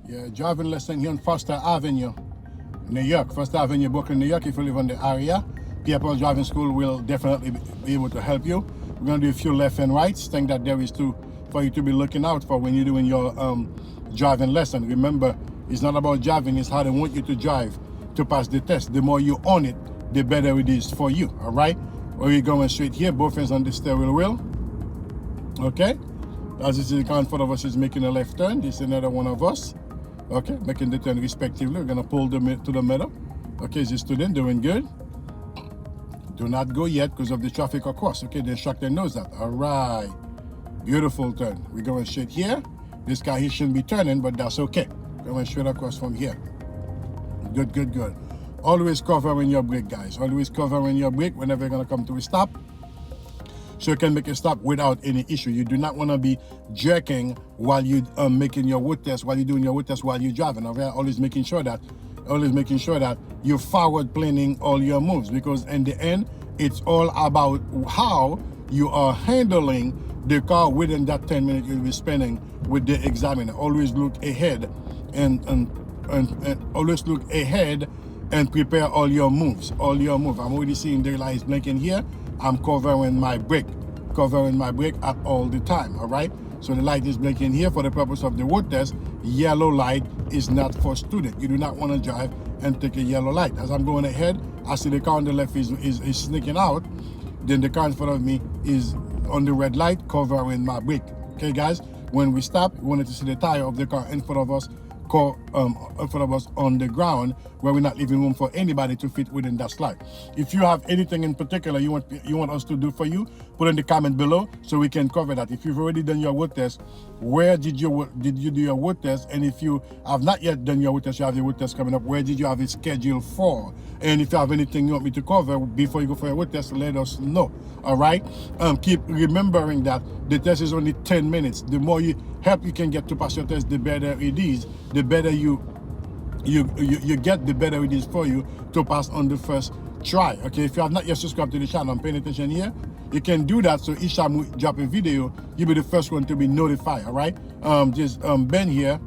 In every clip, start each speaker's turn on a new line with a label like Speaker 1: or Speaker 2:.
Speaker 1: Yeah, driving lesson here on Foster Avenue, New York. Foster Avenue, Brooklyn, New York. If you live in the area, Pierre Driving School will definitely be able to help you. We're going to do a few left and rights, things that there is for you to be looking out for when you're doing your driving lesson. Remember, it's not about driving, it's how they want you to drive to pass the test. The more you own it, the better it is for you, all right? We're going straight here, both hands on the steering wheel, okay? As you see, the car in front of us is making a left turn. This is another one of us. Okay, making the turn respectively. We're gonna pull to the middle. Okay, is the student doing good? Do not go yet because of the traffic across. Okay, the instructor knows that. All right, beautiful turn. We're going straight here. This guy, he shouldn't be turning, but that's okay. Going straight across from here. Good, good, good. Always cover when you brake, guys. Always cover when you brake whenever you're gonna come to a stop, so you can make a stop without any issue. You do not want to be jerking while you making your road test, while you're doing your road test while you're driving. Okay, always making sure that you're forward planning all your moves, because in the end, it's all about how you are handling the car within that 10 minutes you'll be spending with the examiner. Always look ahead and always look ahead and prepare all your moves. I'm already seeing the lights blinking here. I'm covering my brake at all the time, all right? So the light is blinking here for the purpose of the road test. Yellow light is not for student. You do not want to drive and take a yellow light. As I'm going ahead, I see the car on the left is sneaking out. Then the car in front of me is on the red light, covering my brake. Okay, guys, when we stop, we wanted to see the tire of the car in front of us on the ground, where we're not leaving room for anybody to fit within that slide. If you have anything in particular you want us to do for you, put in the comment below so we can cover that. If you've already done your road test, where did you do your road test? And if you have not yet done your road test, you have your road test coming up, where did you have it scheduled for? And if you have anything you want me to cover before you go for your road test, let us know. All right, keep remembering that the test is only 10 minutes. The more help you can get to pass your test, the better it is. The better you get, the better it is for you to pass on the first try. Okay, if you have not yet subscribed to the channel and paying attention here, you can do that, so each time we drop a video, you'll be the first one to be notified. All right, Ben here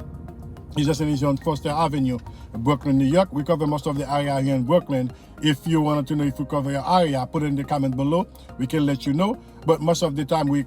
Speaker 1: is just on Foster Avenue, Brooklyn, New York. We cover most of the area here in Brooklyn. If you wanted to know if we cover your area, put it in the comment below. We can let you know. But most of the time, we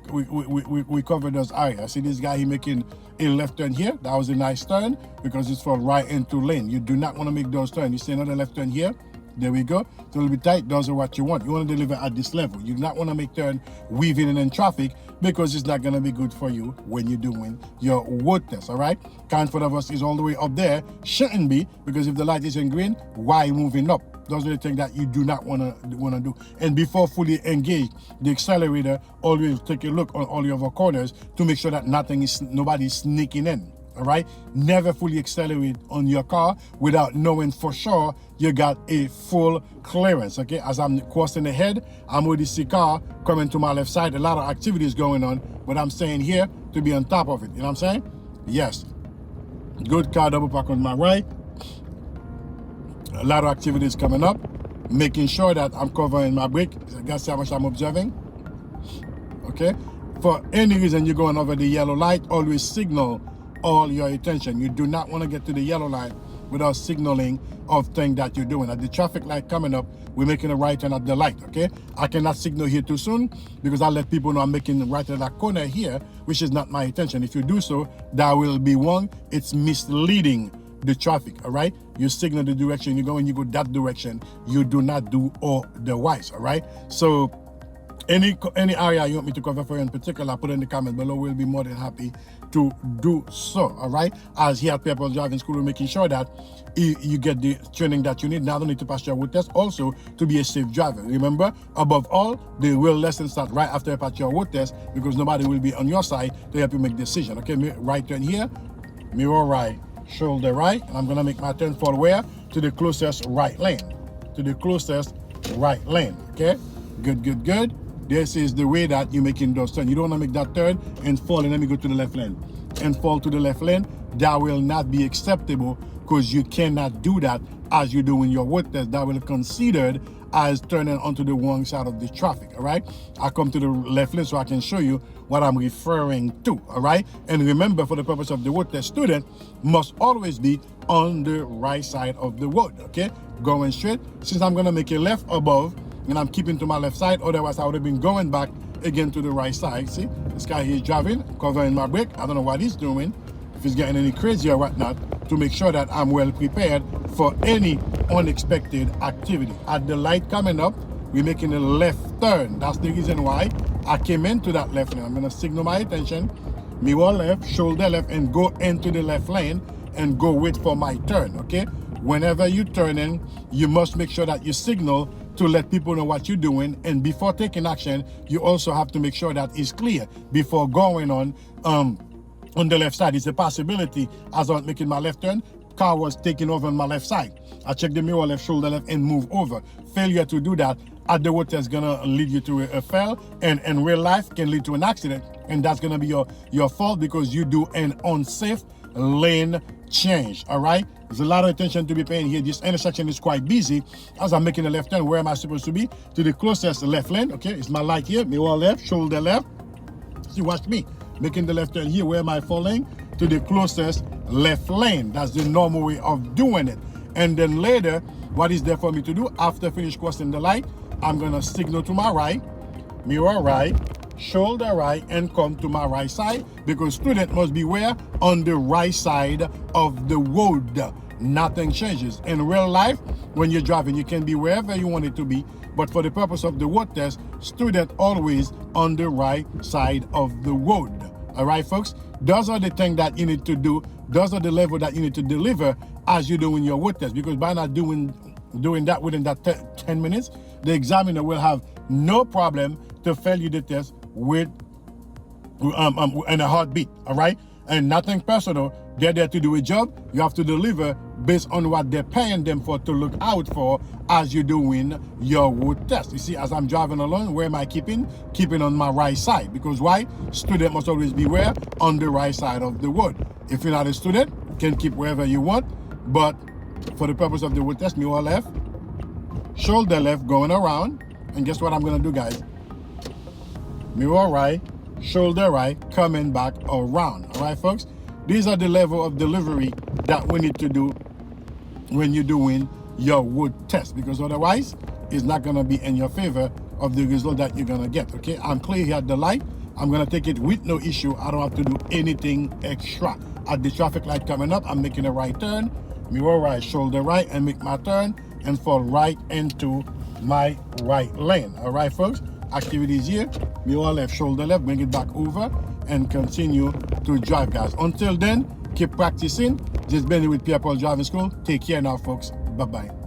Speaker 1: cover those areas. See this guy, he making a left turn here. That was a nice turn because it's for right into lane. You do not want to make those turns. You see another left turn here. There we go. It's a little bit tight. Those are what you want. You want to deliver at this level. You do not want to make turn weaving in traffic, because it's not going to be good for you when you're doing your road test, all right? Car in front of us is all the way up there. Shouldn't be, because if the light is in green, why moving up? Those are the things that you do not want to do. And before fully engage the accelerator, always take a look on all your corners to make sure that nobody's sneaking in. All right, never fully accelerate on your car without knowing for sure you got a full clearance. Okay, as I'm crossing ahead, I'm with this car coming to my left side. A lot of activities going on, but I'm staying here to be on top of it. You know what I'm saying? Yes. Good car, double park on my right. A lot of activities coming up, making sure that I'm covering my brake. That's how much I'm observing. Okay, for any reason you're going over the yellow light, always signal all your attention. You do not want to get to the yellow light without signaling of things that you're doing. At the traffic light coming up, we're making a right turn at the light. Okay, I cannot signal here too soon because I let people know I'm making the right at that corner here, which is not my intention. If you do so, that will be wrong. It's misleading the traffic. All right, you signal the direction you go, and you go that direction. You do not do otherwise. All right, so any area you want me to cover for you in particular, put in the comment below. We'll be more than happy to do so. All right, as here at Pierre Driving School, we're making sure that you get the training that you need, not only to pass your road test, also to be a safe driver. Remember, above all, the real lessons start right after you pass your road test, because nobody will be on your side to help you make decision. Okay, right turn here, mirror right, shoulder right, and I'm gonna make my turn for where? To the closest right lane. To the closest right lane. Okay, good, good, good. This is the way that you're making those turns. You don't want to make that turn and fall and let me go to the left lane and fall to the left lane. That will not be acceptable, because you cannot do that as you're doing your road test. That will be considered as turning onto the wrong side of the traffic. All right, I come to the left lane so I can show you what I'm referring to, all right? And remember, for the purpose of the road test, student must always be on the right side of the road, okay? Going straight. Since I'm gonna make a left above, and I'm keeping to my left side, otherwise I would have been going back again to the right side. See, this guy here is driving, covering my brake. I don't know what he's doing, if he's getting any crazy or whatnot, to make sure that I'm well prepared for any unexpected activity. At the light coming up, we're making a left turn. That's the reason why I came into that left lane. I'm gonna signal my attention, mirror left, shoulder left, and go into the left lane and go wait for my turn, okay? Whenever you turn in, you must make sure that you signal to let people know what you're doing, and before taking action, you also have to make sure that it's clear before going on the left side. It's a possibility, as I was making my left turn, car was taking over on my left side. I check the mirror left, shoulder left, and move over. Failure to do that at the road test is gonna lead you to a fail, and in real life can lead to an accident, and that's gonna be your fault because you do an unsafe lane change. All right, there's a lot of attention to be paying here. This intersection is quite busy. As I'm making a left turn, where am I supposed to be? To the closest left lane. Okay, it's my light here, mirror left, shoulder left. See, watch me making the left turn here. Where am I falling? To the closest left lane. That's the normal way of doing it. And then later, what is there for me to do? After finish crossing the light, I'm gonna signal to my right, mirror right, shoulder right, and come to my right side, because student must be where? On the right side of the road. Nothing changes. In real life, when you're driving, you can be wherever you want it to be, but for the purpose of the road test, student always on the right side of the road. All right, folks? Those are the things that you need to do. Those are the level that you need to deliver as you're doing your road test, because by not doing that within that 10 minutes, the examiner will have no problem to fail you the test with in a heartbeat. All right, and nothing personal. They're there to do a job. You have to deliver based on what they're paying them for to look out for as you're doing your road test. You see, as I'm driving along, where am I keeping? Keeping on my right side. Because why? Student must always be where? On the right side of the road. If you're not a student, you can keep wherever you want. But for the purpose of the road test, mirror left, shoulder left, going around. And guess what I'm going to do, guys? Mirror right, shoulder right, coming back around. All right, folks? These are the level of delivery that we need to do when you're doing your road test, because otherwise it's not going to be in your favor of the result that you're going to get. Okay, I'm clear here at the light. I'm going to take it with no issue. I don't have to do anything extra. At the traffic light coming up, I'm making a right turn, mirror right, shoulder right, and make my turn and fall right into my right lane. All right, folks? Activities here, mirror left, shoulder left, bring it back over and continue to drive, guys. Until then, keep practicing. This has been with Pierre Driving School. Take care now, folks. Bye-bye.